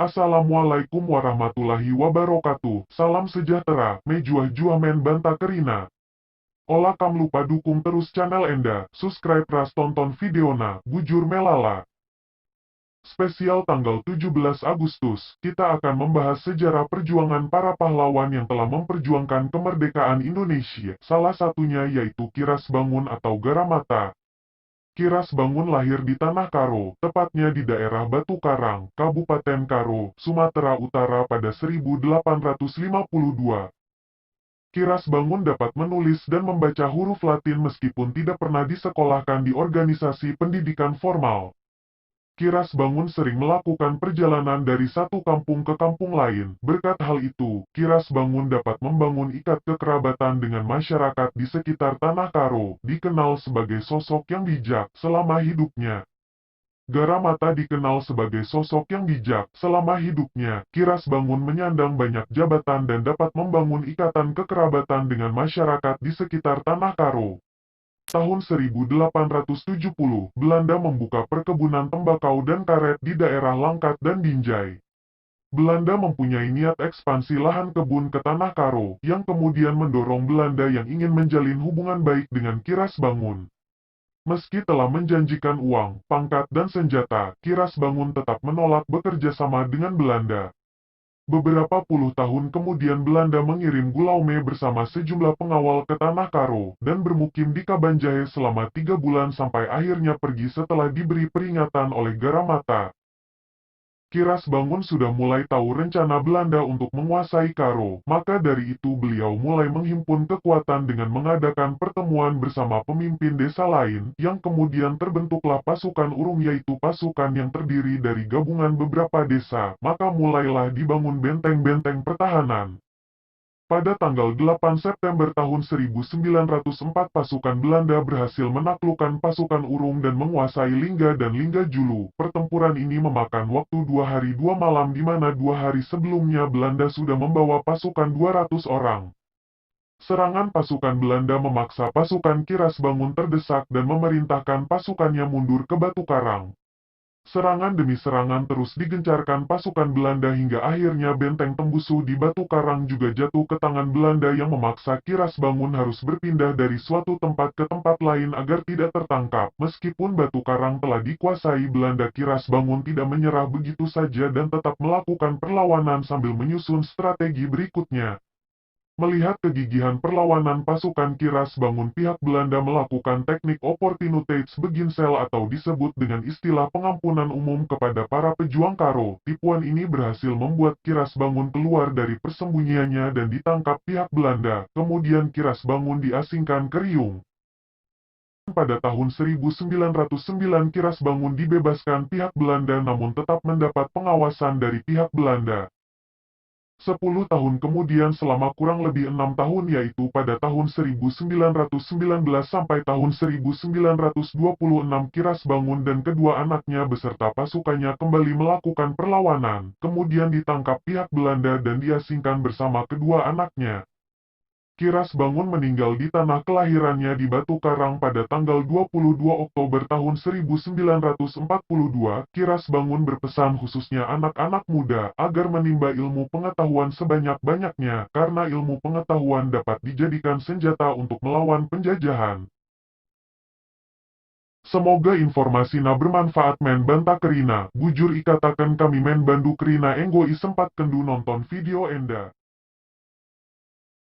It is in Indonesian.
Assalamualaikum warahmatullahi wabarakatuh. Salam sejahtera, mejuah men banta kerina. Ola kam lupa dukung terus channel Enda, subscribe ras tonton videona, bujur melala. Spesial tanggal 17 Agustus, kita akan membahas sejarah perjuangan para pahlawan yang telah memperjuangkan kemerdekaan Indonesia. Salah satunya yaitu Kiras Bangun atau Garamata. Kiras Bangun lahir di Tanah Karo, tepatnya di daerah Batu Karang, Kabupaten Karo, Sumatera Utara pada 1852. Kiras Bangun dapat menulis dan membaca huruf Latin meskipun tidak pernah disekolahkan di organisasi pendidikan formal. Kiras Bangun sering melakukan perjalanan dari satu kampung ke kampung lain. Berkat hal itu, Kiras Bangun dapat membangun ikat kekerabatan dengan masyarakat di sekitar Tanah Karo, dikenal sebagai sosok yang bijak selama hidupnya. Garamata dikenal sebagai sosok yang bijak selama hidupnya. Kiras Bangun menyandang banyak jabatan dan dapat membangun ikatan kekerabatan dengan masyarakat di sekitar Tanah Karo. Tahun 1870, Belanda membuka perkebunan tembakau dan karet di daerah Langkat dan Binjai. Belanda mempunyai niat ekspansi lahan kebun ke Tanah Karo, yang kemudian mendorong Belanda yang ingin menjalin hubungan baik dengan Kiras Bangun. Meski telah menjanjikan uang, pangkat dan senjata, Kiras Bangun tetap menolak bekerja sama dengan Belanda. Beberapa puluh tahun kemudian Belanda mengirim Gulaume bersama sejumlah pengawal ke Tanah Karo, dan bermukim di Kabanjahe selama 3 bulan sampai akhirnya pergi setelah diberi peringatan oleh Garamata. Kiras Bangun sudah mulai tahu rencana Belanda untuk menguasai Karo, maka dari itu beliau mulai menghimpun kekuatan dengan mengadakan pertemuan bersama pemimpin desa lain, yang kemudian terbentuklah pasukan urung yaitu pasukan yang terdiri dari gabungan beberapa desa, maka mulailah dibangun benteng-benteng pertahanan. Pada tanggal 8 September tahun 1904 pasukan Belanda berhasil menaklukkan pasukan Urung dan menguasai Lingga dan Lingga Julu. Pertempuran ini memakan waktu 2 hari 2 malam di mana 2 hari sebelumnya Belanda sudah membawa pasukan 200 orang. Serangan pasukan Belanda memaksa pasukan Kiras Bangun terdesak dan memerintahkan pasukannya mundur ke Batu Karang. Serangan demi serangan terus digencarkan pasukan Belanda hingga akhirnya benteng Tembusu di Batu Karang juga jatuh ke tangan Belanda yang memaksa Kiras Bangun harus berpindah dari suatu tempat ke tempat lain agar tidak tertangkap. Meskipun Batu Karang telah dikuasai Belanda, Kiras Bangun tidak menyerah begitu saja dan tetap melakukan perlawanan sambil menyusun strategi berikutnya. Melihat kegigihan perlawanan pasukan Kiras Bangun, pihak Belanda melakukan teknik opportunities beginsel atau disebut dengan istilah pengampunan umum kepada para pejuang Karo. Tipuan ini berhasil membuat Kiras Bangun keluar dari persembunyiannya dan ditangkap pihak Belanda, kemudian Kiras Bangun diasingkan ke Riung. Pada tahun 1909 Kiras Bangun dibebaskan pihak Belanda namun tetap mendapat pengawasan dari pihak Belanda. 10 tahun kemudian selama kurang lebih 6 tahun yaitu pada tahun 1919 sampai tahun 1926 Kiras Bangun dan kedua anaknya beserta pasukannya kembali melakukan perlawanan, kemudian ditangkap pihak Belanda dan diasingkan bersama kedua anaknya. Kiras Bangun meninggal di tanah kelahirannya di Batu Karang pada tanggal 22 Oktober tahun 1942. Kiras Bangun berpesan khususnya anak-anak muda agar menimba ilmu pengetahuan sebanyak-banyaknya karena ilmu pengetahuan dapat dijadikan senjata untuk melawan penjajahan. Semoga informasi na bermanfaat men banta kerina, bujur ikatakan kami men bandu kerina enggo sempat kendu nonton video Enda.